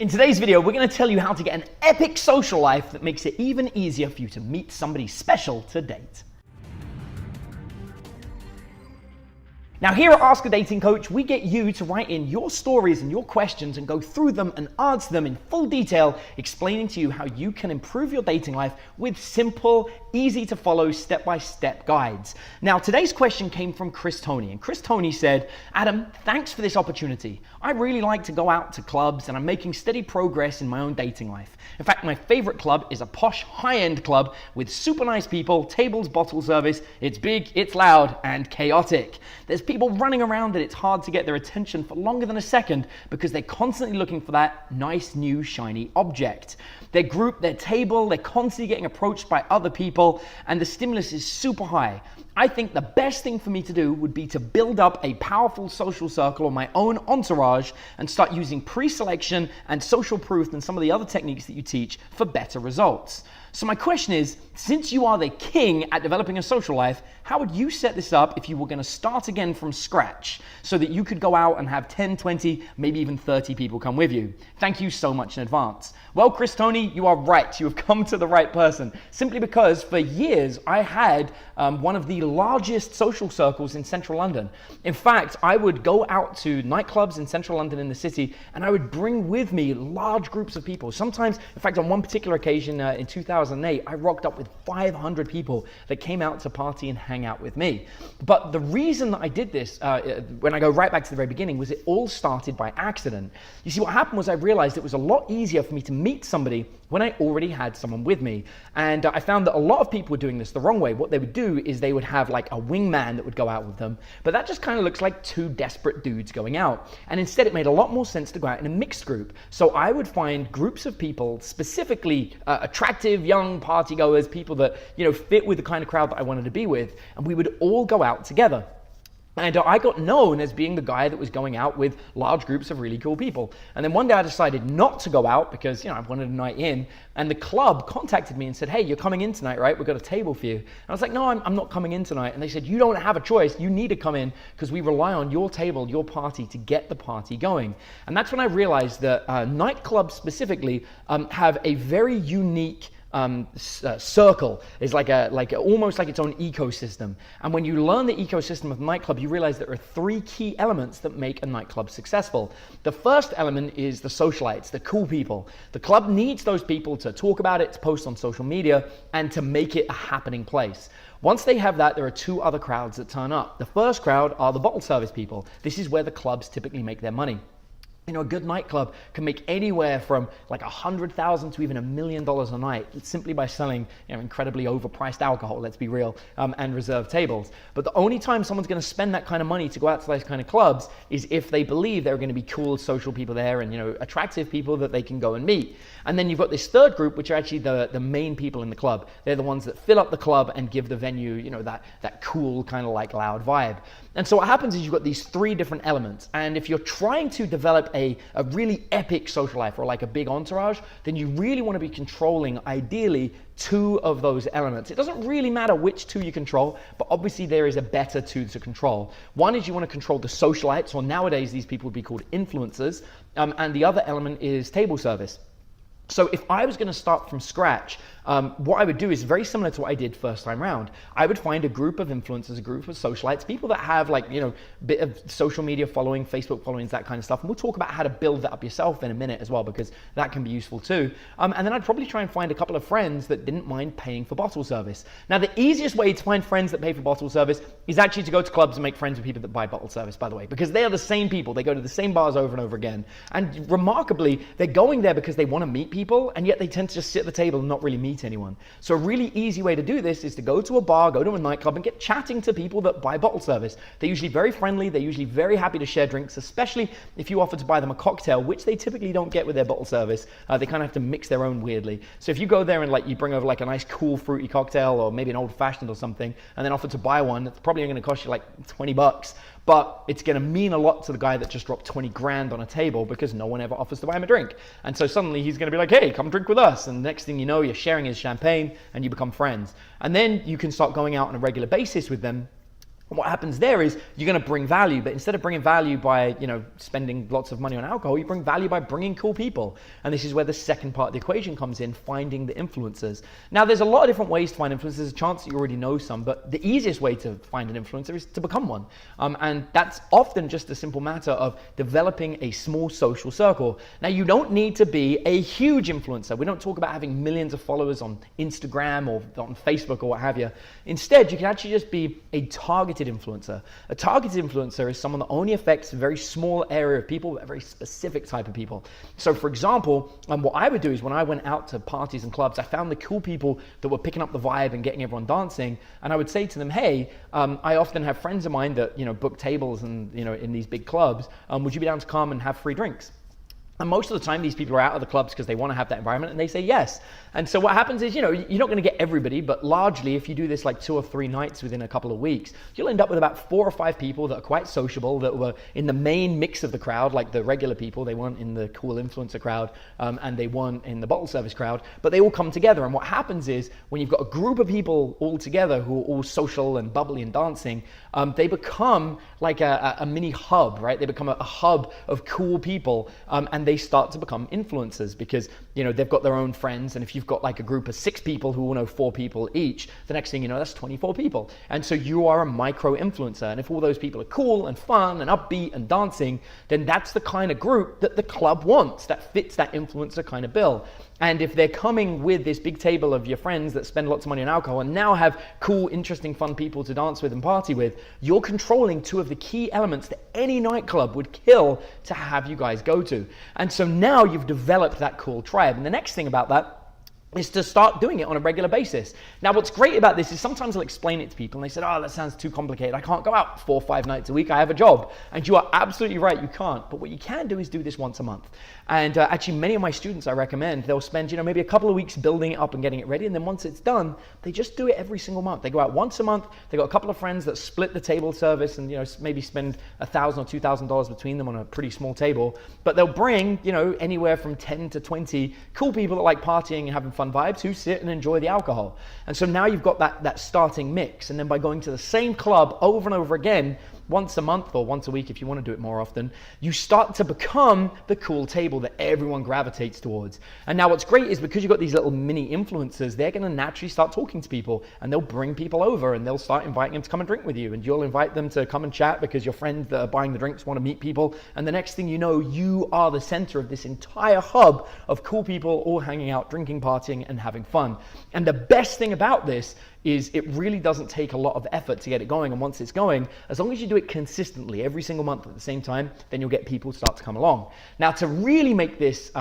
In today's video, we're going to tell you how to get an epic social life that makes it even easier for you to meet somebody special to date. Now here at Ask a Dating Coach, we get you to write in your stories and your questions and go through them and answer them in full detail, explaining to you how you can improve your dating life with simple, easy to follow step-by-step guides. Now today's question came from Chris Tony, and Chris Tony said, Adam, thanks for this opportunity. I really like to go out to clubs and I'm making steady progress in my own dating life. In fact, my favorite club is a posh, high-end club with super nice people, tables, bottle service. It's big, it's loud, and chaotic. There's people running around and it's hard to get their attention for longer than a second because they're constantly looking for that nice, new, shiny object. Their group, their table, they're constantly getting approached by other people, and the stimulus is super high. I think the best thing for me to do would be to build up a powerful social circle on my own entourage and start using pre-selection and social proof and some of the other techniques that you teach for better results. So my question is, since you are the king at developing a social life, how would you set this up if you were going to start again from scratch so that you could go out and have 10, 20, maybe even 30 people come with you? Thank you so much in advance. Well, Chris Tony, you are right. You have come to the right person, simply because for years I had one of the largest social circles in central London. In fact, I would go out to nightclubs in central London in the city and I would bring with me large groups of people. Sometimes, in fact, on one particular occasion in 2008, I rocked up with 500 people that came out to party and hang out with me. But the reason that I did this, when I go right back to the very beginning, was it all started by accident. You see, what happened was I realized it was a lot easier for me to meet somebody when I already had someone with me. And I found that a lot of people were doing this the wrong way. What they would do is they would have like a wingman that would go out with them, but that just kind of looks like two desperate dudes going out. And instead it made a lot more sense to go out in a mixed group. So I would find groups of people, specifically attractive young partygoers, people that, you know, fit with the kind of crowd that I wanted to be with, and we would all go out together. And I got known as being the guy that was going out with large groups of really cool people. And then one day I decided not to go out because, you know, I wanted a night in. And the club contacted me and said, hey, you're coming in tonight, right? We've got a table for you. And I was like, no, I'm not coming in tonight. And they said, you don't have a choice. You need to come in because we rely on your table, your party to get the party going. And that's when I realized that nightclubs specifically have a very unique circle. Is like almost like its own ecosystem. And when you learn the ecosystem of a nightclub, you realize there are three key elements that make a nightclub successful. The first element is the socialites, the cool people. The club needs those people to talk about it, to post on social media, and to make it a happening place. Once they have that, there are two other crowds that turn up. The first crowd are the bottle service people. This is where the clubs typically make their money. You know, a good nightclub can make anywhere from like $100,000 to even $1 million a night simply by selling, you know, incredibly overpriced alcohol, let's be real, and reserved tables. But the only time someone's going to spend that kind of money to go out to those kind of clubs is if they believe there are going to be cool social people there and, you know, attractive people that they can go and meet. And then you've got this third group, which are actually the main people in the club. They're the ones that fill up the club and give the venue, you know, that cool kind of like loud vibe. And so what happens is you've got these three different elements. And if you're trying to develop a really epic social life or like a big entourage, then you really want to be controlling, ideally, two of those elements. It doesn't really matter which two you control, but obviously there is a better two to control. One is you want to control the socialites, or nowadays these people would be called influencers, and the other element is table service. So if I was going to start from scratch, what I would do is very similar to what I did first time round. I would find a group of influencers, a group of socialites, people that have like, you know, bit of social media following, Facebook followings, that kind of stuff. And we'll talk about how to build that up yourself in a minute as well, because that can be useful too. And then I'd probably try and find a couple of friends that didn't mind paying for bottle service. Now, the easiest way to find friends that pay for bottle service is actually to go to clubs and make friends with people that buy bottle service, by the way, because they are the same people. They go to the same bars over and over again. And remarkably, they're going there because they want to meet people, and yet they tend to just sit at the table and not really meet anyone. So a really easy way to do this is to go to a bar, go to a nightclub, and get chatting to people that buy bottle service. They're usually very friendly. They're usually very happy to share drinks, especially if you offer to buy them a cocktail, which they typically don't get with their bottle service. They kind of have to mix their own weirdly. So if you go there and like you bring over like a nice cool fruity cocktail or maybe an old fashioned or something, and then offer to buy one, it's probably going to cost you like $20. But it's going to mean a lot to the guy that just dropped 20 grand on a table because no one ever offers to buy him a drink. And so suddenly he's going to be like, hey, come drink with us. And the next thing you know, you're sharing his champagne and you become friends. And then you can start going out on a regular basis with them What happens there is you're going to bring value, but instead of bringing value by, spending lots of money on alcohol, you bring value by bringing cool people. And this is where the second part of the equation comes in, finding the influencers. Now, there's a lot of different ways to find influencers. There's a chance that you already know some, but the easiest way to find an influencer is to become one. And that's often just a simple matter of developing a small social circle. Now, you don't need to be a huge influencer. We don't talk about having millions of followers on Instagram or on Facebook or what have you. Instead, you can actually just be a targeted influencer. A targeted influencer is someone that only affects a very small area of people, a very specific type of people. So for example, what I would do is when I went out to parties and clubs, I found the cool people that were picking up the vibe and getting everyone dancing. And I would say to them, hey, I often have friends of mine that, book tables and, in these big clubs. Would you be down to come and have free drinks? And most of the time, these people are out of the clubs because they want to have that environment, and they say yes. And so what happens is, you're not going to get everybody, but largely, if you do this like 2 or 3 nights within a couple of weeks, you'll end up with about 4 or 5 people that are quite sociable, that were in the main mix of the crowd, like the regular people. They weren't in the cool influencer crowd, and they weren't in the bottle service crowd, but they all come together. And what happens is, when you've got a group of people all together who are all social and bubbly and dancing, they become like a mini hub, right? They become a hub of cool people, and they start to become influencers because they've got their own friends. And if you've got like a group of 6 people who all know 4 people each, the next thing you know, that's 24 people. And so you are a micro influencer. And if all those people are cool and fun and upbeat and dancing, then that's the kind of group that the club wants, that fits that influencer kind of bill. And if they're coming with this big table of your friends that spend lots of money on alcohol and now have cool, interesting, fun people to dance with and party with, you're controlling 2 of the key elements that any nightclub would kill to have you guys go to. And so now you've developed that cool tribe. And the next thing about that is to start doing it on a regular basis. Now, what's great about this is sometimes I'll explain it to people and they said, oh, that sounds too complicated. I can't go out 4 or 5 nights a week. I have a job. And you are absolutely right, you can't. But what you can do is do this once a month. And actually, many of my students, I recommend, they'll spend, maybe a couple of weeks building it up and getting it ready. And then once it's done, they just do it every single month. They go out once a month. They got a couple of friends that split the table service and, maybe spend $1,000 or $2,000 between them on a pretty small table. But they'll bring, anywhere from 10 to 20 cool people that like partying and having fun vibes who sit and enjoy the alcohol. And so now you've got that starting mix. And then by going to the same club over and over again, once a month or once a week if you want to do it more often, you start to become the cool table that everyone gravitates towards. And now what's great is because you've got these little mini influencers, they're going to naturally start talking to people and they'll bring people over and they'll start inviting them to come and drink with you, and you'll invite them to come and chat because your friends that are buying the drinks want to meet people. And the next thing you know, you are the center of this entire hub of cool people all hanging out, drinking, partying, and having fun. And the best thing about this is it really doesn't take a lot of effort to get it going. And once it's going, as long as you do it consistently every single month at the same time, then you'll get people start to come along. Now, to really make this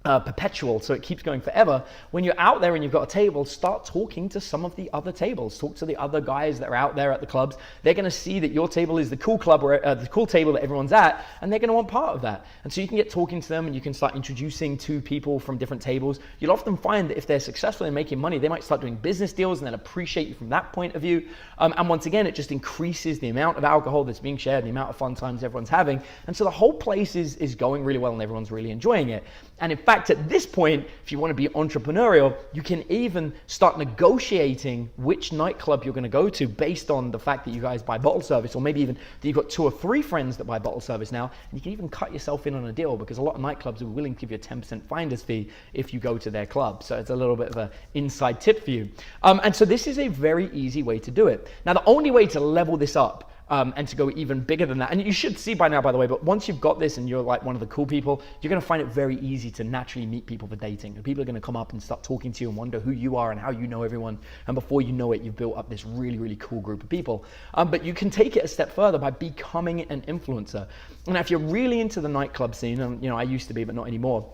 perpetual, so it keeps going forever, when you're out there and you've got a table, start talking to some of the other tables. Talk to the other guys that are out there at the clubs. They're going to see that your table is the cool club, or the cool table that everyone's at, and they're going to want part of that. And so you can get talking to them and you can start introducing to people from different tables. You'll often find that if they're successful in making money, they might start doing business deals and then appreciate you from that point of view. And once again, it just increases the amount of alcohol that's being shared, the amount of fun times everyone's having. And so the whole place is going really well and everyone's really enjoying it. And in fact, at this point, if you want to be entrepreneurial, you can even start negotiating which nightclub you're going to go to based on the fact that you guys buy bottle service, or maybe even that you've got 2 or 3 friends that buy bottle service now, and you can even cut yourself in on a deal because a lot of nightclubs are willing to give you a 10% finder's fee if you go to their club. So it's a little bit of an inside tip for you. And so this is a very easy way to do it. Now, the only way to level this up and to go even bigger than that, and you should see by now, by the way, but once you've got this and you're like one of the cool people, you're going to find it very easy to naturally meet people for dating. And people are going to come up and start talking to you and wonder who you are and how you know everyone. And before you know it, you've built up this really, really cool group of people. But you can take it a step further by becoming an influencer. And if you're really into the nightclub scene, and I used to be, but not anymore,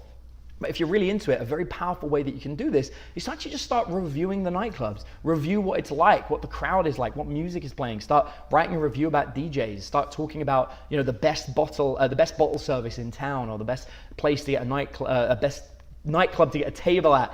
but if you're really into it, a very powerful way that you can do this is to actually just start reviewing the nightclubs. Review what it's like, what the crowd is like, what music is playing. Start writing a review about DJs. Start talking about, the best bottle service in town, or the best place to get a best nightclub to get a table at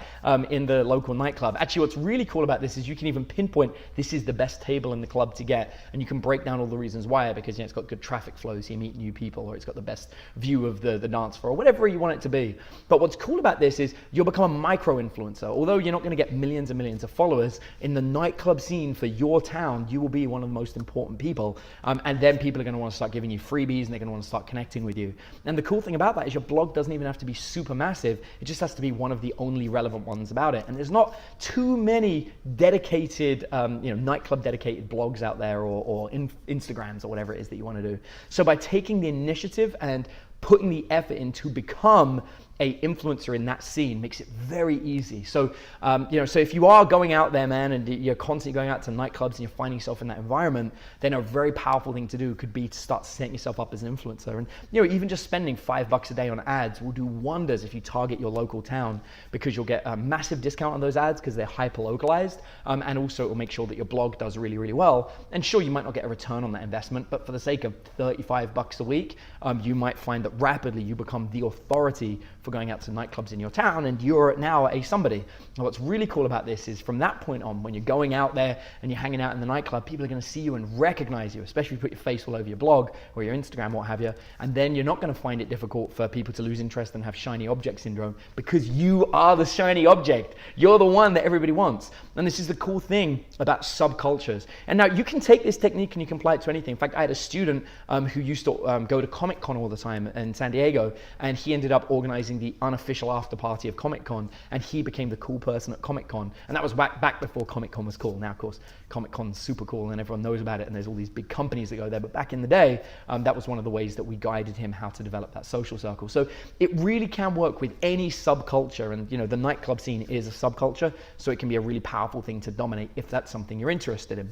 in the local nightclub. Actually, what's really cool about this is you can even pinpoint this is the best table in the club to get, and you can break down all the reasons why, because it's got good traffic flows, so you meet new people, or it's got the best view of the dance floor, or whatever you want it to be. But what's cool about this is you'll become a micro-influencer. Although you're not going to get millions and millions of followers, in the nightclub scene for your town, you will be one of the most important people, and then people are going to want to start giving you freebies, and they're going to want to start connecting with you. And the cool thing about that is your blog doesn't even have to be super massive. It just has to be one of the only relevant ones about it. And there's not too many dedicated, nightclub dedicated blogs out there, or Instagrams, or whatever it is that you want to do. So by taking the initiative and putting the effort in to become a influencer in that scene makes it very easy. So, so if you are going out there, man, and you're constantly going out to nightclubs and you're finding yourself in that environment, then a very powerful thing to do could be to start setting yourself up as an influencer. And, even just spending $5 a day on ads will do wonders if you target your local town, because you'll get a massive discount on those ads because they're hyper localized. And also it will make sure that your blog does really, really well. And sure, you might not get a return on that investment, but for the sake of $35 a week, you might find that rapidly you become the authority for going out to nightclubs in your town, and you're now a somebody. And what's really cool about this is from that point on, when you're going out there and you're hanging out in the nightclub, people are going to see you and recognize you, especially if you put your face all over your blog or your Instagram, what have you. And then you're not going to find it difficult for people to lose interest and have shiny object syndrome, because you are the shiny object. You're the one that everybody wants. And this is the cool thing about subcultures. And now you can take this technique and you can apply it to anything. In fact, I had a student who used to go to Comic-Con all the time in San Diego, and he ended up organizing the unofficial after party of Comic-Con, and he became the cool person at Comic-Con. And that was back before Comic-Con was cool. Now, of course, Comic-Con's super cool and everyone knows about it, and there's all these big companies that go there. But back in the day, that was one of the ways that we guided him how to develop that social circle. So it really can work with any subculture, and the nightclub scene is a subculture, so it can be a really powerful thing to dominate if that's something you're interested in.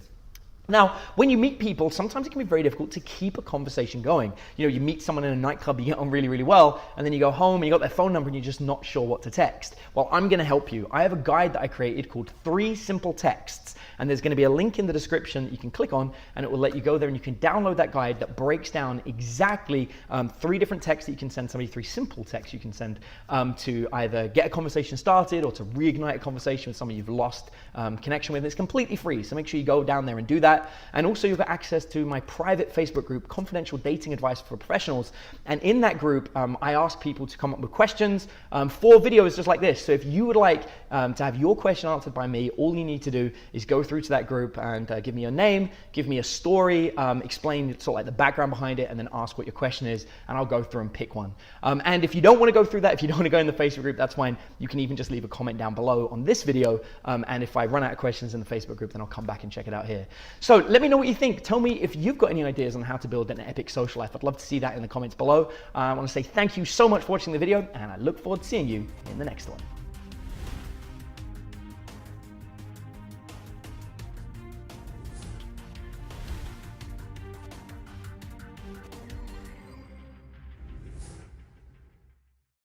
Now, when you meet people, sometimes it can be very difficult to keep a conversation going. You meet someone in a nightclub, you get on really, really well, and then you go home and you got their phone number and you're just not sure what to text. Well, I'm going to help you. I have a guide that I created called 3 Simple Texts, and there's going to be a link in the description that you can click on, and it will let you go there and you can download that guide that breaks down exactly 3 different texts that you can send somebody, 3 simple texts you can send to either get a conversation started or to reignite a conversation with someone you've lost connection with. It's completely free, so make sure you go down there and do that. And also you've got access to my private Facebook group, Confidential Dating Advice for Professionals. And in that group, I ask people to come up with questions for videos just like this. So if you would like to have your question answered by me, all you need to do is go through to that group and give me your name, give me a story, explain sort of like the background behind it, and then ask what your question is, and I'll go through and pick one. And if you don't want to go through that, if you don't want to go in the Facebook group, that's fine. You can even just leave a comment down below on this video, and if I run out of questions in the Facebook group, then I'll come back and check it out here. So let me know what you think. Tell me if you've got any ideas on how to build an epic social life. I'd love to see that in the comments below. I want to say thank you so much for watching the video, and I look forward to seeing you in the next one.